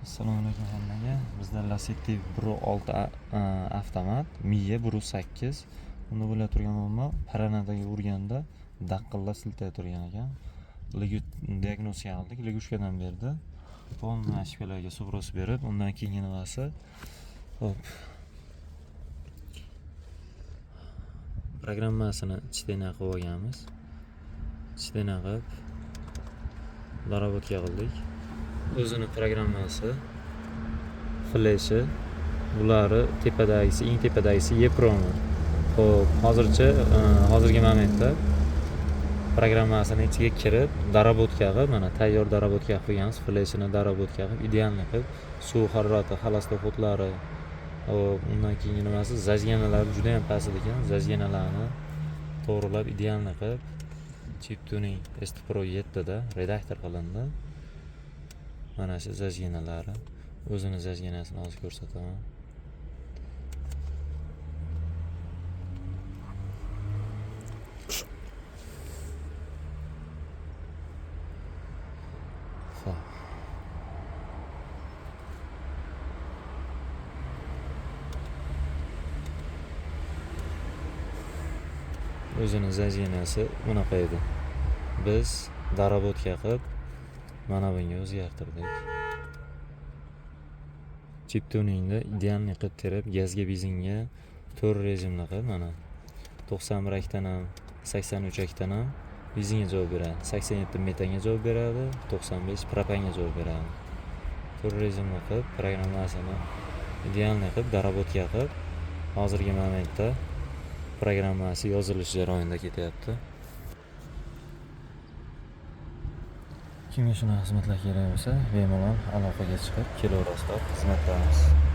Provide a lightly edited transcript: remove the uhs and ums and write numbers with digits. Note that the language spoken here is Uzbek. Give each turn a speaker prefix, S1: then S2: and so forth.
S1: Assalomu alaykum hammaga. Bizda Lacetti 1.6 avtomat, miya 1.8. Unda bo'la turgan muammo paranadaga urganda daqqillar siltay turgan ekan. Diagnostika qildik, Ligushkadan berdi. Polna shpelaga subros berib, undan keyingi nimasi hop. Programmasini ichdan qilib olganmiz. Ichdan qilib darabotka qildik. O'zini programmasi, fleshi, bulari tepadagisi, eng tepadagisi EPROMi. Xo'p, hozirgi momentda programmasini ichiga kirib, darabotka qilib, mana tayyor darabotka qilib qo'yganmiz. Fleshini darabotka qilib, idealni qilib, suv harorati, xolestofodlari, undan keyingi nimasi, zajganalari juda ham past ekan. Zajganalarni to'g'rilab, idealni qilib, Chip Tuning S Pro 7 da redaktor qilindi. Mana shu zajganalari, o'zini zajganasini hozir ko'rsataman. O'zini zajganasi bunaqa edi. Biz darabotka qilib mana bunga o'zgartirdik. Chip tuningda idealni qilib terib, gazga benzinga 4 rejimni qilib, mana 91 akdan ham, 83 akdan ham benzinga javob beradi. 87 metanga javob beradi, 95 propanga javob beradi. 4 rejimni qilib, programmasini idealni qilib darabotka qilib, hozirgi momentda programmasi yozilish jarayonida ketyapti. Kimga shuna xizmatlar kerak bo'lsa, bemalol aloqaga chiqib, kelaverasizlar, xizmatlarimiz.